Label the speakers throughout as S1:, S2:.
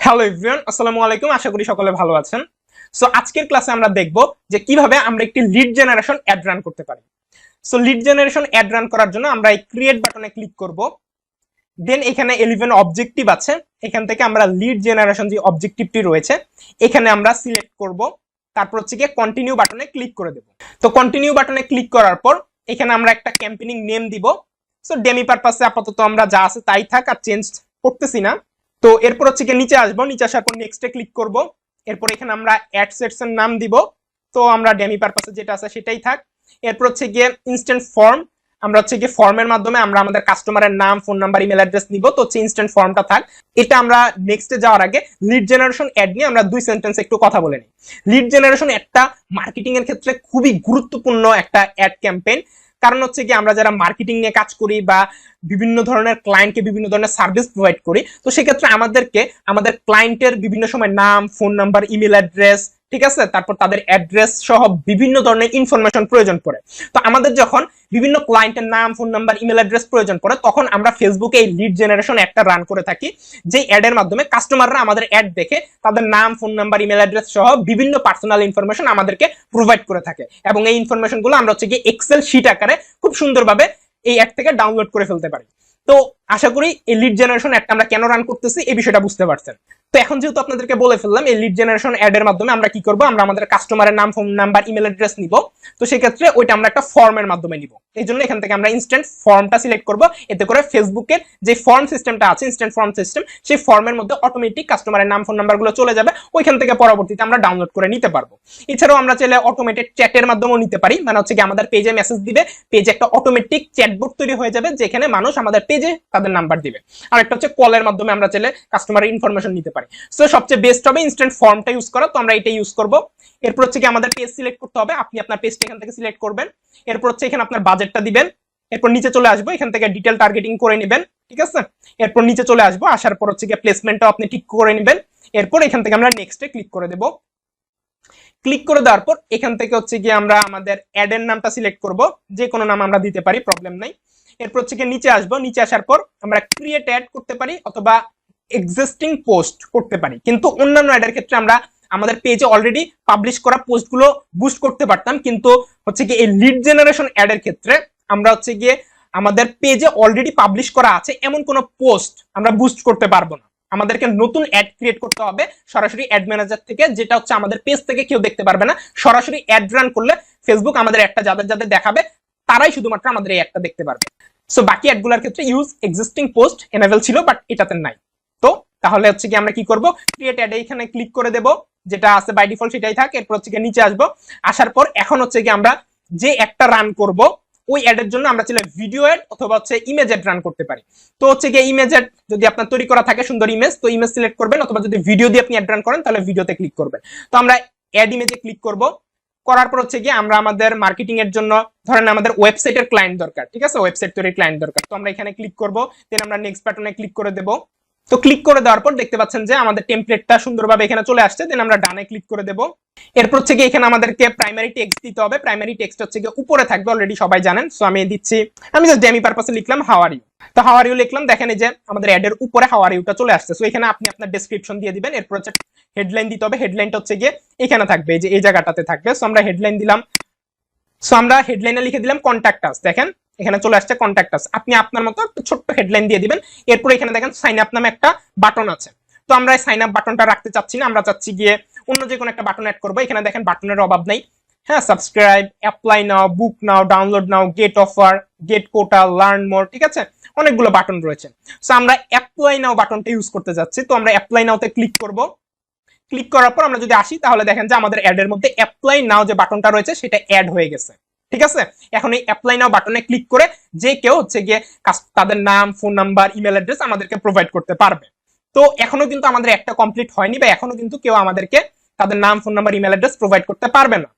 S1: Hello everyone, আসসালামু আলাইকুম। আশা করি সকলে ভালো আছেন। সো আজকের ক্লাসে আমরা দেখব যে কিভাবে আমরা একটি লিড জেনারেশন অ্যাড রান করতে পারি। So lead generation add run করার জন্য আমরা এই ক্রিয়েট বাটনে ক্লিক করব। দেন এখানে 11 অবজেক্টিভ আছে, এখান থেকে আমরা লিড জেনারেশন যে অবজেক্টিভটি রয়েছে এখানে আমরা সিলেক্ট করব। তারপর হচ্ছে গিয়ে কন্টিনিউ বাটনে ক্লিক করে দেব। তো কন্টিনিউ বাটনে ক্লিক করার পর এখানে আমরা একটা ক্যাম্পেইনিং নেম দিব। সো ডেমি পারপাসে আপাতত আমরা যা আছে তাই থাক, আর চেঞ্জ করতেছি না। তো এরপর হচ্ছে গিয়ে নিচে আসবো, নিচে আসার পর নেক্সটে ক্লিক করব। এরপর এখানে আমরা অ্যাড সেটস এর নাম দিব। তো আমরা ডেমি পারপাসে যেটা আছে সেটাই থাক। এরপর হচ্ছে গিয়ে ইনস্ট্যান্ট ফর্ম, আমরা হচ্ছে গিয়ে ফর্মের মাধ্যমে আমরা আমাদের কাস্টমারের নাম, ফোন নাম্বার, ইমেল অ্যাড্রেস নিব। তো হচ্ছে ইনস্ট্যান্ট ফর্মটা থাক। এটা আমরা নেক্সটে যাওয়ার আগে লিড জেনারেশন অ্যাড নিয়ে আমরা 2 সেন্টেন্স একটু কথা বলে নিই। লিড জেনারেশন একটা মার্কেটিং এর ক্ষেত্রে খুবই গুরুত্বপূর্ণ একটা অ্যাড ক্যাম্পেইন। কারণ হচ্ছে কি আমরা যারা মার্কেটিং নিয়ে কাজ করি বা বিভিন্ন ধরনের ক্লায়েন্টকে বিভিন্ন ধরনের সার্ভিস প্রোভাইড করি, তো সেক্ষেত্রে আমাদেরকে আমাদের ক্লায়েন্টের বিভিন্ন সময় নাম, ফোন নাম্বার, ইমেল অ্যাড্রেস, ঠিক আছে, তারপর তাদের অ্যাড্রেস সহ বিভিন্ন ধরনের ইনফরমেশন প্রয়োজন পড়ে। তো আমাদের যখন বিভিন্ন ক্লায়েন্টের নাম, ফোন নাম্বার, ইমেল অ্যাড্রেস প্রয়োজন পড়ে, তখন আমরা ফেসবুকে এই লিড জেনারেশন একটা রান করে থাকি, যে অ্যাডের মাধ্যমে কাস্টমাররা আমাদের অ্যাড দেখে তাদের নাম, ফোন নাম্বার, ইমেল অ্যাড্রেস সহ বিভিন্ন পার্সোনাল ইনফরমেশন আমাদেরকে প্রোভাইড করে থাকে। এবং এই ইনফরমেশনগুলো আমরা হচ্ছে গিয়ে এক্সেল শিট আকারে খুব সুন্দরভাবে এই অ্যাড থেকে ডাউনলোড করে ফেলতে পারি। তো আশা করি এই লিড জেনারেশন অ্যাডটা আমরা কেন রান করতেছি এই বিষয়টা বুঝতে পারছেন। তো এখন যেহেতু আপনাদেরকে বলে ফেললাম, এই লিড জেনারেশন অ্যাড এর মাধ্যমে আমরা কি করব, আমরা আমাদের কাস্টমারের নাম, ফোন নাম্বার, ইমেল অ্যাড্রেস নিব। তো সেই ক্ষেত্রে ওইটা আমরা একটা ফর্মের মাধ্যমে নিব। এই জন্য এখান থেকে আমরা ইনস্ট্যান্ট ফর্মটা সিলেক্ট করব। এতে করে ফেসবুকের যে ফর্ম সিস্টেমটা আছে, ইনস্ট্যান্ট ফর্ম সিস্টেম, সেই ফর্মের মধ্যে অটোমেটিক কাস্টমারের নাম, ফোন নাম্বারগুলো চলে যাবে। ওইখান থেকে পরবর্তীতে আমরা ডাউনলোড করে নিতে পারবো। এছাড়াও আমরা চাইলে অটোমেটেড চ্যাটের মাধ্যমেও নিতে পারি। মানে হচ্ছে কি আমাদের পেজে মেসেজ দিবে, পেজে একটা অটোমেটিক চ্যাটবট তৈরি হয়ে যাবে, যেখানে মানুষ আমাদের পেজে তাদের নাম্বার দিবে। আর একটা হচ্ছে কলের মাধ্যমে আমরা চাইলে কাস্টমারের ইনফরমেশন নিতে পারি। সো সবচেয়ে বেস্ট হবে ইনস্ট্যান্ট ফর্মটা ইউজ করা। তো আমরা এটা ইউজ করব। এরপর হচ্ছে কি আমাদের পেজ সিলেক্ট করতে হবে। আপনি আপনার পেজটা এখান থেকে সিলেক্ট করবেন। এরপর হচ্ছে এখানে আপনার বাজেটটা দিবেন। এরপর নিচে চলে আসবো, এখান থেকে ডিটেল টার্গেটিং করে নেবেন, ঠিক আছে। এরপর নিচে চলে আসবো, আসার পর হচ্ছে গিয়ে প্লেসমেন্টটাও আপনি ঠিক করে নেবেন। এরপর এখান থেকে আমরা নেক্সটে ক্লিক করে দেব। ক্লিক করে দেওয়ার পর এখান থেকে হচ্ছে গিয়ে আমরা আমাদের অ্যাড এর নামটা সিলেক্ট করব। যে কোনো নাম আমরা দিতে পারি, প্রবলেম নাই। এরপর হচ্ছে গিয়ে নিচে আসবো, নিচে আসার পর আমরা ক্রিয়েট অ্যাড করতে পারি অথবা এক্সিস্টিং পোস্ট করতে পারি। কিন্তু অন্যান্য অ্যাডের ক্ষেত্রে আমরা আমাদের পেজে অলরেডি পাবলিশ করা পোস্টগুলো বুস্ট করতে পারতাম, কিন্তু হচ্ছে কি এই লিড জেনারেশন অ্যাডের ক্ষেত্রে আমরা হচ্ছে গিয়ে আমাদের পেজে অলরেডি পাবলিশ করা আছে এমন কোনো পোস্ট আমরা বুস্ট করতে পারবো না। আমাদেরকে নতুন অ্যাড ক্রিয়েট করতে হবে সরাসরি অ্যাড ম্যানেজার থেকে, যেটা হচ্ছে আমাদের পেজ থেকে কেউ দেখতে পারবে না। সরাসরি অ্যাড রান করলে ফেসবুক আমাদের একটা যাদের যাদের দেখাবে তারাই শুধুমাত্র আমাদের এই অ্যাডটা দেখতে পারবে। সো বাকি অ্যাডগুলোর ক্ষেত্রে ইউজ এক্সিস্টিং পোস্ট এনেবল ছিল, বাট এটাতে নাই। তো তাহলে হচ্ছে কি আমরা কি করব, ক্রিয়েট অ্যাড এখানে ক্লিক করে দেব, যেটা আছে বাই ডিফল্ট সেটাই থাক। এরপর হচ্ছে কি নিচে আসবো, আসার পর এখন হচ্ছে কি আমরা যে একটা রান করব ওই অ্যাডের জন্য আমরা চাইলে ভিডিও অ্যাড অথবা হচ্ছে ইমেজ অ্যাড রান করতে পারি। তো হচ্ছে কি ইমেজ অ্যাড যদি আপনার তৈরি করা থাকে সুন্দর ইমেজ, তো ইমেজ সিলেক্ট করবেন, অথবা যদি ভিডিও দিয়ে আপনি অ্যাড রান করেন তাহলে ভিডিওতে ক্লিক করবেন। তো আমরা অ্যাড ইমেজে ক্লিক করব। করার পর হচ্ছে কি আমরা আমাদের মার্কেটিং এর জন্য ধরেন আমাদের ওয়েবসাইটের ক্লায়েন্ট দরকার, ঠিক আছে, ওয়েবসাইট তৈরির ক্লায়েন্ট দরকার। তো আমরা এখানে ক্লিক করব, দেন আমরা নেক্সট বাটনে ক্লিক করে দেব। তো ক্লিক করে দেওয়ার পর দেখতে পাচ্ছেন যে আমাদের টেমপ্লেটটা সুন্দরভাবে এখানে চলে আসছে। দেন আমরা ডানে ক্লিক করে দেব। এরপর হচ্ছে কি এখানে আমাদেরকে প্রাইমারি টেক্সট দিতে হবে। প্রাইমারি টেক্সট হচ্ছে কি উপরে থাকবে, অলরেডি সবাই জানেন। সো আমি দিচ্ছি, আমি জাস্ট ডেমি পারপাসে লিখলাম হাউ আর ইউ। তো হাউ আর ইউ লিখলাম, দেখেন এই যে আমাদের অ্যাডের উপরে হাউ আর ইউটা চলে আসছে। সো এখানে আপনি আপনার ডেসক্রিপশন দিয়ে দিবেন। এরপর হচ্ছে হেডলাইন দিতে হবে। হেডলাইনটা হচ্ছে গিয়ে এখানে থাকবে, এই যে এই জায়গাটাতে থাকবে। সো আমরা হেডলাইন দিলাম। সো আমরা হেডলাইনে লিখে দিলাম কন্ট্যাক্ট আস। দেখেন এখানে চলে আসছে কন্ট্যাক্ট আস। আপনি আপনার মতো একটা ছোট্ট হেডলাইন দিয়ে দিবেন। এরপর এখানে দেখেন সাইন আপ নামে একটা বাটন আছে। তো আমরা এই সাইন আপ বাটনটা রাখতে চাচ্ছি না, আমরা চাচ্ছি গিয়ে অন্য যে কোনো একটা বাটন অ্যাড করবো। এখানে দেখেন বাটনের অভাব নাই। হ্যাঁ, subscribe, apply now, book now, download now, get offer, get quota, learn more, ঠিক আছে, অনেকগুলো বাটন রয়েছে। সো আমরা অ্যাপ্লাই নাও বাটনটা ইউজ করতে যাচ্ছি। তো আমরা অ্যাপ্লাই নাওতে ক্লিক করব। ক্লিক করার পর আমরা যদি আসি তাহলে দেখেন যে আমাদের অ্যাডের মধ্যে অ্যাপ্লাই নাও যে বাটনটা রয়েছে সেটা অ্যাড হয়ে গেছে, ঠিক আছে। এখন এই অ্যাপ্লাই নাও বাটনে ক্লিক করে যে কেউ হচ্ছে গিয়ে তাদের নাম, ফোন নাম্বার, ইমেল অ্যাড্রেস আমাদেরকে প্রোভাইড করতে পারবে। তো এখনো কিন্তু আমাদের একটা কমপ্লিট হয়নি, বা এখনো কিন্তু কেউ আমাদেরকে তাদের নাম, phone number, email address provide করতে পারবে না।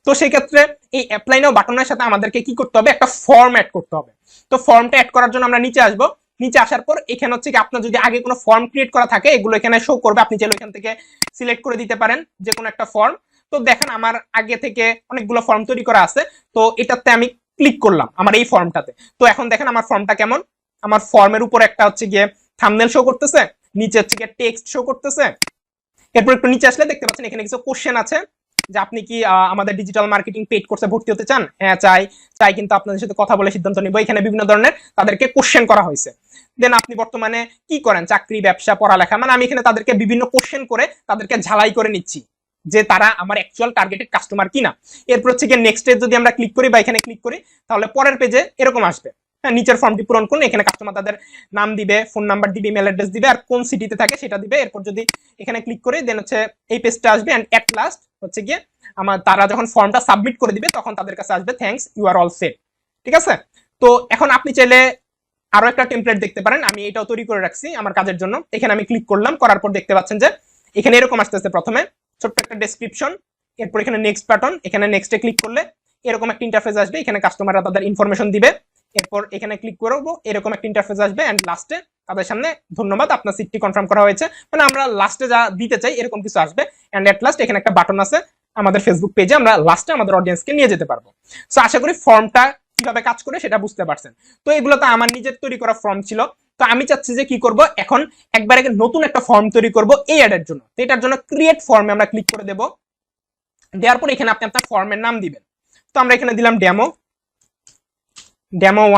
S1: তো সেই ক্ষেত্রে এই অ্যাপ্লাই নাও বাটনের সাথে আমাদেরকে কি করতে হবে, একটা ফর্ম অ্যাড করতে হবে। তো ফর্মটা অ্যাড করার জন্য আমরা নিচে আসবো। নিচে আসার পর এখানে হচ্ছে কি আপনার যদি আগে কোনো ফর্ম ক্রিয়েট করা থাকে এগুলো এখানে শো করবে। আপনি চাইলে এখান থেকে সিলেক্ট করে দিতে পারেন যে কোনো একটা ফর্ম। তো দেখেন আমার আগে থেকে অনেকগুলো ফর্ম তৈরি করা আছে। তো এটাতে আমি ক্লিক করলাম আমার এই ফর্মটাতে। তো এখন দেখেন আমার ফর্মটা কেমন। আমার ফর্মের উপর একটা হচ্ছে গিয়ে থাম্বনেল শো করতেছে, নিচে হচ্ছে গিয়ে টেক্সট শো করতেছে। এরপর একটু নিচে আসলে দেখতে পাচ্ছেন এখানে কিছু কোশ্চেন আছে, যে আপনি কি আমাদের ডিজিটাল মার্কেটিং পেইড কোর্সে ভর্তি হতে চান? হ্যাঁ চাই, কিন্তু আপনাদের সাথে কথা বলে সিদ্ধান্ত নিব। এখানে বিভিন্ন ধরনের তাদেরকে কোশ্চেন করা হয়েছে। দেন আপনি বর্তমানে কি করেন, চাকরি, ব্যবসা, পড়ালেখা, মানে আমি এখানে তাদেরকে বিভিন্ন কোশ্চেন করে তাদেরকে ঝালাই করে নিচ্ছি যে তারা আমার অ্যাকচুয়াল টার্গেটেড কাস্টমার কিনা। এরপর হচ্ছে গিয়ে নেক্সট যদি আমরা ক্লিক করি বা এখানে ক্লিক করি, তাহলে পরের পেজে এরকম আসবে। হ্যাঁ, নিচের ফর্মটি পূরণ করুন। এখানে কাস্টমার তাদের নাম দিবে, ফোন নাম্বার দিবে, ইমেল অ্যাড্রেস দিবে, আর কোন সিটিতে থাকে সেটা দিবে। এরপর যদি এখানে ক্লিক করি দেন হচ্ছে এই পেজটা আসবে। এন্ড এট লাস্ট হচ্ছে গিয়ে আমার তারা যখন ফর্মটা সাবমিট করে দিবে তখন তাদের কাছে আসবে thanks, you are all set. ঠিক আছে, তো এখন আপনি চাইলে আরো একটা টেমপ্লেট দেখতে পারেন, আমি এটাও তৈরি করে রাখছি আমার কাজের জন্য। এখানে আমি ক্লিক করলাম, করার পর দেখতে পাচ্ছেন যে এখানে এরকম আসতেছে। প্রথমে ছোট্ট একটা ডেসক্রিপশন, এরপর এখানে নেক্সট বাটন, এখানে নেক্সটে ক্লিক করলে এরকম একটা ইন্টারফেস আসবে। এখানে কাস্টমাররা তাদের ইনফরমেশন দিবে। এরপর এখানে ক্লিক করবো, এরকম একটা ইন্টারফেস আসবে। এন্ড লাস্টে তাদের সামনে ধন্যবাদ, আপনার সিটটি কনফার্ম করা হয়েছে, মানে আমরা লাস্টে যা দিতে চাই এরকম কিছু আসবে। এন্ড এট লাস্ট এখানে একটা বাটন আছে আমাদের ফেসবুক পেজে, আমরা লাস্টে আমাদের অডিয়েন্সকে নিয়ে যেতে পারবো। সো আশা করি ফর্মটা কিভাবে কাজ করে সেটা বুঝতে পারছেন। তো এগুলো তো আমার নিজের তৈরি করা ফর্ম ছিল। তো আমি চাচ্ছি যে কি করব, এখন একবারে নতুন একটা ফর্ম তৈরি করব এই অ্যাডের জন্য। তো এটার জন্য ক্রিয়েট ফর্মে আমরা ক্লিক করে দেব। দেওয়ার পর এখানে আপনি আপনার ফর্মের নাম দিবেন। তো আমরা এখানে দিলাম ডেমো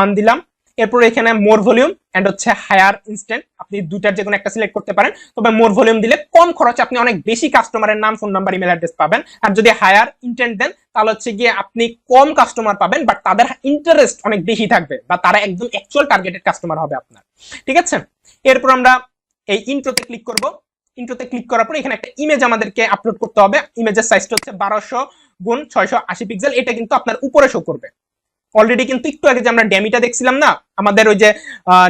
S1: 1 দিলাম। এরপর এখানে মোর ভলিউম এন্ড হচ্ছে হায়ার ইনস্ট্যান্ট, আপনি দুইটার যে কোনো একটা সিলেক্ট করতে পারেন। তবে মোর ভলিউম দিলে কম খরচে আপনি অনেক বেশি কাস্টমারের নাম, ফোন নাম্বার, ইমেল অ্যাড্রেস পাবেন। আর যদি হায়ার ইন্টেন্ট দেন তাহলে হচ্ছে গিয়ে আপনি কম কাস্টমার পাবেন, বাট তাদের ইন্টারেস্ট অনেক বেশি থাকবে, বা তারা একদম অ্যাকচুয়াল টার্গেটেড কাস্টমার হবে আপনার। ঠিক আছে, এরপর আমরা এই ইন্ট্রোতে ক্লিক করব। ইন্ট্রোতে ক্লিক করার পর এখানে একটা ইমেজ আমাদেরকে আপলোড করতে হবে। ইমেজের সাইজটা হচ্ছে 1200x680 পিক্সেল। এটা কিন্তু আপনার উপরে শো করবে। অলরেডি কিন্তু একটু আগে যে আমরা ড্যামিটা দেখছিলাম না, আমাদের ওই যে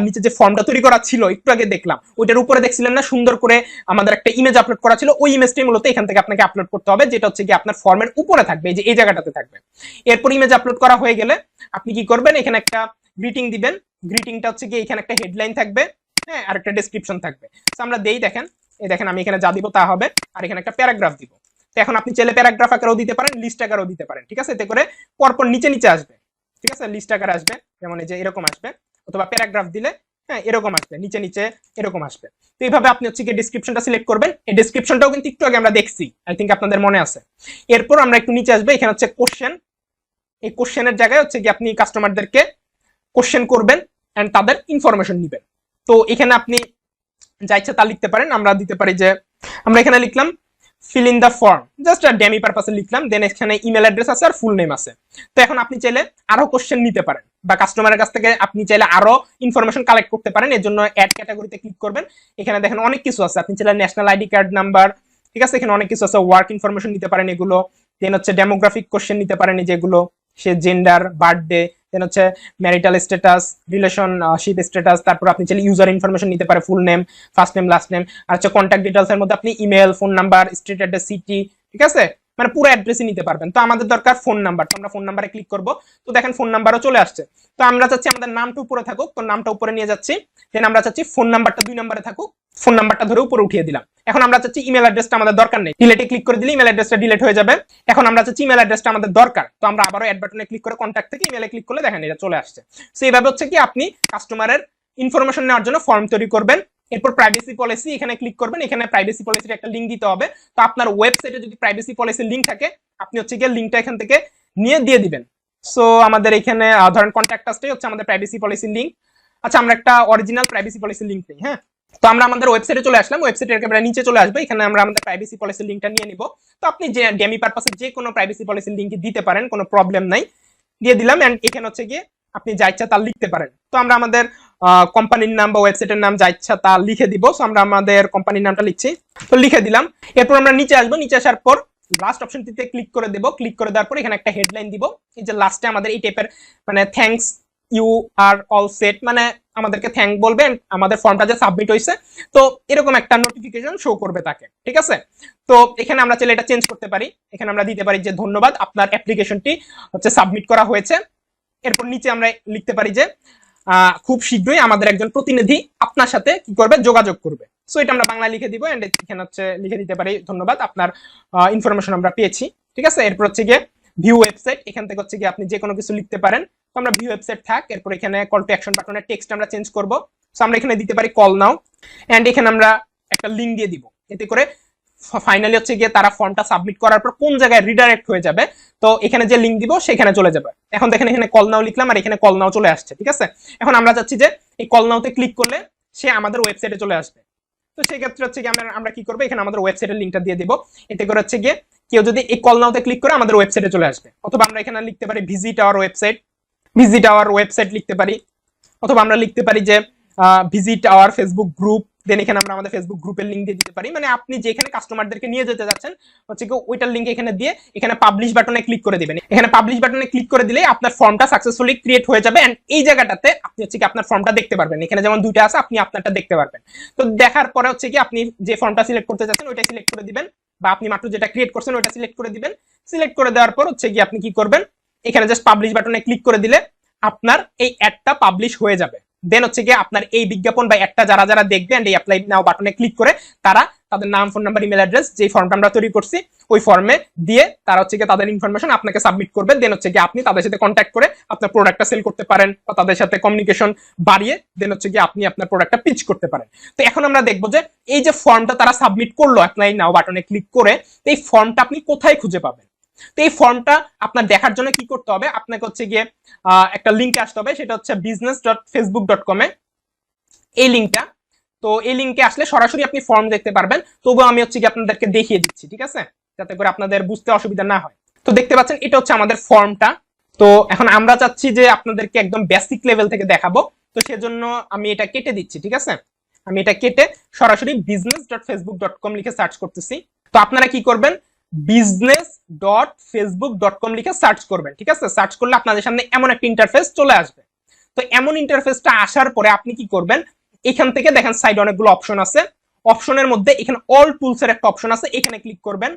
S1: নিচে যে ফর্মটা তৈরি করা ছিল একটু আগে দেখলাম, ওইটার উপরে দেখছিলেন না সুন্দর করে আমাদের একটা ইমেজ আপলোড করা ছিল। ওই ইমেজটাই মূলত এখান থেকে আপনাকে আপলোড করতে হবে, যেটা হচ্ছে কি আপনার ফর্মের উপরে থাকবে, এই যে এই জায়গাটাতে থাকবে। এরপর ইমেজ আপলোড করা হয়ে গেলে আপনি কি করবেন, এখানে একটা গ্রিটিং দিবেন। গ্রিটিংটা হচ্ছে কি এখানে একটা হেডলাইন থাকবে, হ্যাঁ, আর একটা ডেসক্রিপশন থাকবে। তো আমরা দেই, দেখেন এই দেখেন আমি এখানে যা দিব তা হবে। আর এখানে একটা প্যারাগ্রাফ দিব। তো এখন আপনি চাইলে প্যারাগ্রাফ আকারেও দিতে পারেন, লিস্ট আকারেও দিতে পারেন। ঠিক আছে, এতে করে পরপর নিচে নিচে আসবে। ঠিক আছে, লিস্ট আকারে আসবে, যেমন এই যে এরকম আসবে, অথবা প্যারাগ্রাফ দিলে হ্যাঁ এরকম আসবে, নিচে নিচে এরকম আসবে। তো এইভাবে আপনি হচ্ছে কি ডেসক্রিপশনটা সিলেক্ট করবেন। এই ডেসক্রিপশনটাও কিন্তু একটু আগে আমরা দেখছি, আই থিংক আপনাদের মনে আছে। এরপর আমরা একটু নিচে আসবে, এখানে হচ্ছে কোশ্চেন। এই কোশ্চেনের জায়গায় হচ্ছে কি আপনি কাস্টমারদেরকে কোশ্চেন করবেন এন্ড তাদের ইনফরমেশন নেবেন। তো এখানে আপনি যা ইচ্ছা তা লিখতে পারেন। আমরা দিতে পারি যে আমরা এখানে লিখলাম fill in the form, just আর ডেমি পারপাসে লিখলাম। দেন এখানে ইমেল অ্যাড্রেস আছে আর ফুল নেম আছে। তো এখন আপনি চাইলে আরো কোশ্চেন নিতে পারেন, বা কাস্টমারের কাছ থেকে আপনি চাইলে আরো ইনফরমেশন কালেক্ট করতে পারেন। এর জন্য অ্যাড ক্যাটাগরিতে ক্লিক করবেন। এখানে দেখেন অনেক কিছু আছে, আপনি চাইলে ন্যাশনাল আইডি কার্ড নাম্বার, ঠিক আছে, এখানে অনেক কিছু আছে, ওয়ার্ক ইনফরমেশন নিতে পারেন এগুলো। দেন হচ্ছে ডেমোগ্রাফিক কোশ্চেন নিতে পারেন, যেগুলো সে জেন্ডার, বার্থডে, দেন হচ্ছে ম্যারিটাল স্ট্যাটাস, রিলেশনশিপ স্ট্যাটাস। তারপর আপনি চাইলে ইউজার ইনফরমেশন নিতে পারে, full name, first name, last name. আর হচ্ছে কন্ট্যাক্ট ডিটেলস এর মধ্যে আপনি email, phone number, street address, city, ঠিক আছে, মানে পুরো অ্যাড্রেসই নিতে পারবেন। তো আমাদের দরকার ফোন নাম্বার, তো আমরা ফোন নাম্বারে ক্লিক করব। তো দেখেন ফোন নাম্বারও চলে আসছে। তো আমরা চাচ্ছি আমাদের নামটা উপরে থাকুক, তো নামটা উপরে নিয়ে যাচ্ছি। দেন আমরা চাচ্ছি ফোন নাম্বারটা 2 নম্বরে থাকুক, ফোন নাম্বারটা ধরে উপরে উঠিয়ে দিলাম। এখন আমরা চাচ্ছি ইমেল অ্যাড্রেসটা আমাদের দরকার নেই, ডিলেটে ক্লিক করে দিলে ইমেল অ্যাড্রেসটা ডিলিট হয়ে যাবে। এখন আমরা চাচ্ছি ইমেল অ্যাড্রেসটা আমাদের দরকার, তো আমরা আবারও অ্যাড বাটনে ক্লিক করে কন্ট্যাক্ট থেকে ইমেলে ক্লিক করলে দেখেন এটা চলে আসছে। সো এইভাবে হচ্ছে কি আপনি কাস্টমারের ইনফরমেশন নেওয়ার জন্য ফর্ম তৈরি করবেন। এরপর প্রাইভেসি পলিসি এখানে ক্লিক করবেন। এখানে প্রাইভেসি পলিসির একটা লিংক দিতে হবে। তো আপনার ওয়েবসাইটে যদি প্রাইভেসি পলিসির লিংক থাকে, আপনি হচ্ছে গিয়ে লিংকটা এখান থেকে নিয়ে দিয়ে দিবেন। সো আমাদের এখানে ধরেন কন্ট্যাক্ট আসটাই হচ্ছে আমাদের প্রাইভেসি পলিসির লিংক। আচ্ছা, আমরা একটা অরিজিনাল প্রাইভেসি পলিসির লিংক নেই। হ্যাঁ, তো আমরা আমাদের ওয়েবসাইটে চলে আসলাম। ওয়েবসাইটের একেবারে নিচে চলে আসবে, এখানে আমরা আমাদের প্রাইভেসি পলিসির লিংকটা নিয়ে নিব। তো আপনি যে ডেমি পারপাসে যে কোনো প্রাইভেসি পলিসির লিংক দিতে পারেন, কোনো প্রবলেম নাই। দিয়ে দিলাম। এন্ড এখানে হচ্ছে গিয়ে আপনি যা ইচ্ছা তা লিখতে পারেন। তো আমরা আমাদের কোম্পানির নাম বা ওয়েবসাইটের নাম যা ইচ্ছা তা লিখে দিব। সো আমরা আমাদের কোম্পানির নামটা লিখছি, তো লিখে দিলাম। এরপর আমরা নিচে আসবো, নিচে আসার পর লাস্ট অপশনটিতে ক্লিক করে দেব। ক্লিক করে দেওয়ার পর এখানে একটা হেডলাইন দিব। এই যে লাস্টে আমাদের এই টাইপের, মানে thanks, you are all set, মানে আমাদেরকে থ্যাঙ্ক বলবেন আমাদের ফর্মটা যে সাবমিট হয়েছে। তো এরকম একটা নোটিফিকেশন শো করবে তাকে। ঠিক আছে, তো এখানে আমরা চাইলে এটা চেঞ্জ করতে পারি। এখানে আমরা দিতে পারি যে ধন্যবাদ, আপনার অ্যাপ্লিকেশনটি হচ্ছে সাবমিট করা হয়েছে। এরপর নিচে আমরা লিখতে পারি যে খুব শীঘ্রই আমাদের একজন প্রতিনিধি আপনার সাথে কি করবে, যোগাযোগ করবে। সো এটা আমরা বাংলা লিখে দিব। এন্ড এখানে হচ্ছে লিখে দিতে পারি ধন্যবাদ, আপনার ইনফরমেশন আমরা পেয়েছি। ঠিক আছে, এরপর হচ্ছে গিয়ে ভিউ ওয়েবসাইট, এখান থেকে হচ্ছে গিয়ে আপনি যে কোনো কিছু লিখতে পারেন। তো আমরা ভিউ ওয়েবসাইট থাক। এরপর এখানে কল টু অ্যাকশন বাটনের টেক্সট আমরা চেঞ্জ করব। সো আমরা এখানে দিতে পারি কল নাও, এন্ড এখানে আমরা একটা লিঙ্ক দিয়ে দিব, এতে করে ফাইনালি হচ্ছে গিয়ে তারা ফর্মটা সাবমিট করার পর কোন জায়গায় রিডাইরেক্ট হয়ে যাবে, তো এখানে যে লিঙ্ক দিব সেখানে চলে যাবে। এখন দেখেন এখানে কল নাও লিখলাম আর এখানে কল নাও চলে আসছে, ঠিক আছে। এখন আমরা চাচ্ছি যে এই কল নাওতে ক্লিক করলে সে আমাদের ওয়েবসাইটে চলে আসবে। তো সেই ক্ষেত্রে হচ্ছে গিয়ে আমরা কি করবো, এখানে আমাদের ওয়েবসাইটের লিঙ্কটা দিয়ে দিব, এতে করে হচ্ছে গিয়ে কেউ যদি এই কল নাওতে ক্লিক করে আমাদের ওয়েবসাইটে চলে আসবে। অথবা আমরা এখানে লিখতে পারি ভিজিট আওয়ার ওয়েবসাইট লিখতে পারি, অথবা আমরা লিখতে পারি যে ভিজিট আওয়ার ফেসবুক গ্রুপ, দেন এখানে আমরা আমাদের ফেসবুক গ্রুপের লিঙ্ক দিয়ে দিতে পারি। মানে আপনি যেখানে কাস্টমারদেরকে নিয়ে যেতে যাচ্ছেন হচ্ছে কি ওইটার লিঙ্ক এখানে দিয়ে এখানে পাবলিশ বাটনে ক্লিক করে দিবেন। এখানে পাবলিশ বাটনে ক্লিক করে দিলে আপনার ফর্মটা সাকসেসফুলি ক্রিয়েট হয়ে যাবে, এন্ড এই জায়গাটাতে আপনি হচ্ছে কি আপনার ফর্মটা দেখতে পারবেন। এখানে যেমন দুইটা আছে, আপনি আপনারটা দেখতে পারবেন। তো দেখার পরে হচ্ছে কি আপনি যে ফর্মটা সিলেক্ট করতে যাচ্ছেন ওইটা সিলেক্ট করে দিবেন, বা আপনি মাত্র যেটা ক্রিয়েট করছেন ওইটা সিলেক্ট করে দিবেন। সিলেক্ট করে দেওয়ার পর হচ্ছে কি আপনি কি করবেন, এখানে জাস্ট পাবলিশ বাটনে ক্লিক করে দিলে আপনার এই অ্যাডটা পাবলিশ হয়ে যাবে। দেন হচ্ছে গিয়ে আপনার এই বিজ্ঞাপন বা অ্যাডটা যারা যারা দেখবে এন্ড এই অ্যাপ্লাই নাও বাটনে ক্লিক করে তারা তাদের নাম, ফোন নাম্বার, ইমেল অ্যাড্রেস, যে ফর্মটা আমরা তৈরি করছি ওই ফর্মে দিয়ে তারা হচ্ছে গিয়ে তাদের ইনফরমেশন আপনাকে সাবমিট করবে। দেন হচ্ছে গিয়ে আপনি তাদের সাথে কন্ট্যাক্ট করে আপনার প্রোডাক্টটা সেল করতে পারেন, বা তাদের সাথে কমিউনিকেশন বাড়িয়ে দেন হচ্ছে গিয়ে আপনি আপনার প্রোডাক্টটা পিচ করতে পারেন। তো এখন আমরা দেখবো যে এই যে ফর্মটা তারা সাবমিট করলো অ্যাপ্লাই নাও বাটনে ক্লিক করে, এই ফর্মটা আপনি কোথায় খুঁজে পাবেন। তো এই ফর্মটা আপনার দেখার জন্য কি করতে হবে, আপনাকে হচ্ছে গিয়ে একটা লিঙ্কে আসতে হবে, সেটা হচ্ছে business.facebook.com এ এই লিঙ্কটা। তো এই লিঙ্কে আসলে সরাসরি আপনি ফর্ম দেখতে পারবেন, তবুও আমি হচ্ছে কি আপনাদেরকে দেখিয়ে দিচ্ছি, ঠিক আছে, যাতে করে আপনাদের বুঝতে অসুবিধা না হয়। তো দেখতে পাচ্ছেন এটা হচ্ছে আমাদের ফর্মটা। তো এখন আমরা চাচ্ছি যে আপনাদেরকে একদম বেসিক লেভেল থেকে দেখাবো, তো সেজন্য আমি এটা কেটে দিচ্ছি, ঠিক আছে। আমি এটা কেটে সরাসরি business.facebook.com লিখে সার্চ করতেছি। তো আপনারা কি করবেন, business.facebook.com লিখে সার্চ করবেন, ঠিক আছে। সার্চ করলে আপনাদের সামনে এমন একটা ইন্টারফেস চলে আসবে। তো এমন ইন্টারফেসটা আসার পরে আপনি কি করবেন, এখান থেকে দেখেন সাইডে অনেকগুলো অপশন আছে, অপশনের মধ্যে এখানে অল টুলস এর একটা অপশন আছে, এখানে ক্লিক করবেন।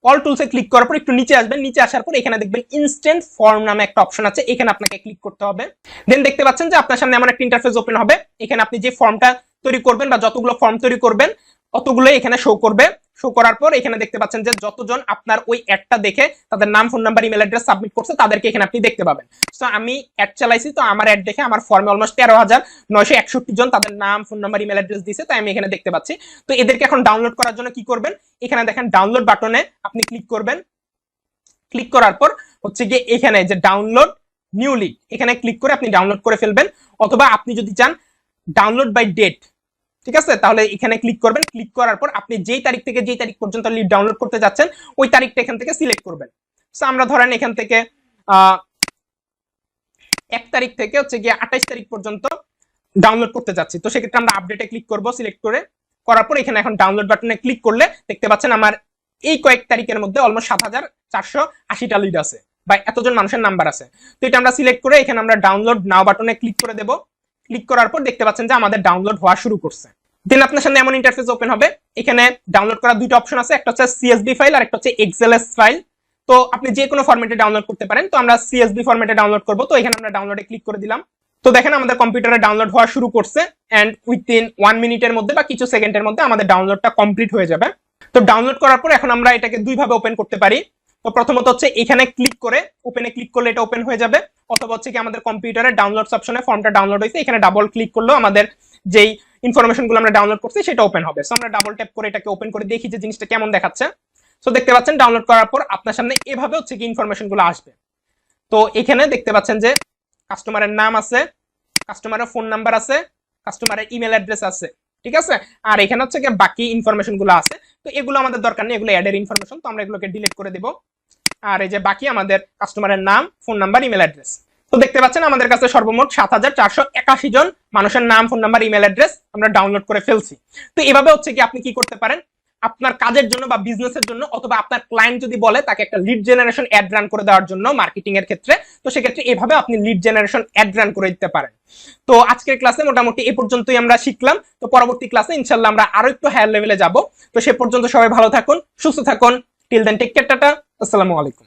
S1: অল টুলসে ক্লিক করার পর একটু নিচে আসবেন, নিচে আসার পর এখানে দেখবেন ইনস্ট্যান্ট ফর্ম নামে একটা অপশন আছে, এখানে আপনাকে ক্লিক করতে হবে। দেন দেখতে পাচ্ছেন যে আপনার সামনে এমন একটা ইন্টারফেস ওপেন হবে, এখানে আপনি যে ফর্মটা তৈরি করবেন বা যতগুলো ফর্ম তৈরি করবেন অতগুলো এখানে শো করবে। শো করার পর এখানে দেখতে পাচ্ছেন যে যতজন আপনার ওই অ্যাডটা দেখে তাদের নাম, phone number, email address submit করছে তাদেরকে এখানে আপনি দেখতে পাবেন। সো আমি অ্যাড চালাইছি, তো আমার অ্যাড দেখে আমার ফর্মে অলমোস্ট 13,961 জন তাদের নাম, ফোন নাম্বার, ইমেল অ্যাড্রেস দিয়েছে, তাই আমি এখানে দেখতে পাচ্ছি। তো এদেরকে এখন ডাউনলোড করার জন্য কি করবেন, এখানে দেখেন ডাউনলোড বাটনে আপনি ক্লিক করবেন। ক্লিক করার পর হচ্ছে গিয়ে এখানে যে ডাউনলোড নিউ লিড, এখানে ক্লিক করে আপনি ডাউনলোড করে ফেলবেন। অথবা আপনি যদি চান ডাউনলোড বাই ডেট, ঠিক আছে, তাহলে এখানে ক্লিক করবেন। ক্লিক করার পর আপনি যেই তারিখ থেকে যেই তারিখ পর্যন্ত লিড ডাউনলোড করতে যাচ্ছেন ওই তারিখটা এখান থেকে সিলেক্ট করবেন। সো আমরা ধরেন এখান থেকে 1 তারিখ থেকে হচ্ছে গিয়ে 28 তারিখ পর্যন্ত ডাউনলোড করতে যাচ্ছি। তো সেক্ষেত্রে আমরা আপডেটে ক্লিক করব, সিলেক্ট করে করার পর এখানে এখন ডাউনলোড বাটনে ক্লিক করলে দেখতে পাচ্ছেন আমার এই কয়েক তারিখের মধ্যে অলমোস্ট 7,480টা লিড আছে বা এতজন মানুষের নাম্বার আছে। তো এটা আমরা সিলেক্ট করে এখানে আমরা ডাউনলোড নাও বাটনে ক্লিক করে দেব। ক্লিক করার পর দেখতে পাচ্ছেন যে আমাদের ডাউনলোড হওয়া শুরু করছে। দেন আপনার সামনে এমন ইন্টারফেস ওপেন হবে, এখানে ডাউনলোড করার দুটো অপশন আছে, একটা হচ্ছে সিএসভি ফাইল আর একটা হচ্ছে এক্সএলএস ফাইল। তো আপনি যে কোনো ফরম্যাটে ডাউনলোড করতে পারেন, তো আমরা সিএসভি ফরম্যাটে ডাউনলোড করব। তো এখানে আমরা ডাউনলোডে ক্লিক করে দিলাম। তো দেখেন আমাদের কম্পিউটারে ডাউনলোড হওয়া শুরু করছে, এন্ড উইথিন 1 মিনিটের মধ্যে বা কিছু সেকেন্ডের মধ্যে আমাদের ডাউনলোডটা কমপ্লিট হয়ে যাবে। তো ডাউনলোড করার পর এখন আমরা এটাকে দুই ভাবে ওপেন করতে পারি। তো প্রথমত হচ্ছে এখানে ক্লিক করে ওপেনে ক্লিক করলে এটা ওপেন হয়ে যাবে, অথবা হচ্ছে কি আমাদের কম্পিউটারে ডাউনলোডস অপশনে ফর্মটা ডাউনলোড হয়েছে এখানে ডাবল ক্লিক করলেও আমাদের যেই ইনফরমেশন গুলো আমরা ডাউনলোড করছি সেটা ওপেন হবে। সো আমরা ডাবল ট্যাপ করে এটাকে ওপেন করে দেখি যে জিনিসটা কেমন দেখাচ্ছে। সো দেখতে পাচ্ছেন ডাউনলোড করার পর আপনার সামনে এভাবে হচ্ছে কি ইনফরমেশন গুলো আসবে। তো এখানে দেখতে পাচ্ছেন যে কাস্টমারের নাম আছে, কাস্টমারের ফোন নাম্বার আছে, কাস্টমারের ইমেল অ্যাড্রেস আছে, ঠিক আছে। আর এখানে হচ্ছে কি বাকি ইনফরমেশন গুলো আছে। তো এগুলো আমাদের দরকার নেই, এগুলো অ্যাডের ইনফরমেশন, তো আমরা এগুলোকে ডিলিট করে দেব। আর এই যে বাকি আমাদের কাস্টমারের নাম, ফোন নাম্বার, ইমেল অ্যাড্রেস। তো দেখতে পাচ্ছেন আমাদের কাছে সর্বমোট 7,481 জন মানুষের নাম, ফোন নাম্বার, ইমেল অ্যাড্রেস আমরা ডাউনলোড করে ফেলছি। তো এভাবে হচ্ছে কি আপনি কি করতে পারেন, আপনার কাজের জন্য বা বিজনেসের জন্য, অথবা আপনার ক্লায়েন্ট যদি বলে তাকে একটা লিড জেনারেশন অ্যাড রান করে দেওয়ার জন্য মার্কেটিং এর ক্ষেত্রে, তো সেক্ষেত্রে এভাবে আপনি লিড জেনারেশন অ্যাড রান করে দিতে পারেন। তো আজকের ক্লাসে মোটামুটি এ পর্যন্তই আমরা শিখলাম। তো পরবর্তী ক্লাসে ইনশাআল্লাহ আমরা আরো একটু হায়ার লেভেলে যাব। তো সে পর্যন্ত সবাই ভালো থাকুন, সুস্থ থাকুন। Till then take care, tata, আসসালামু আলাইকুম।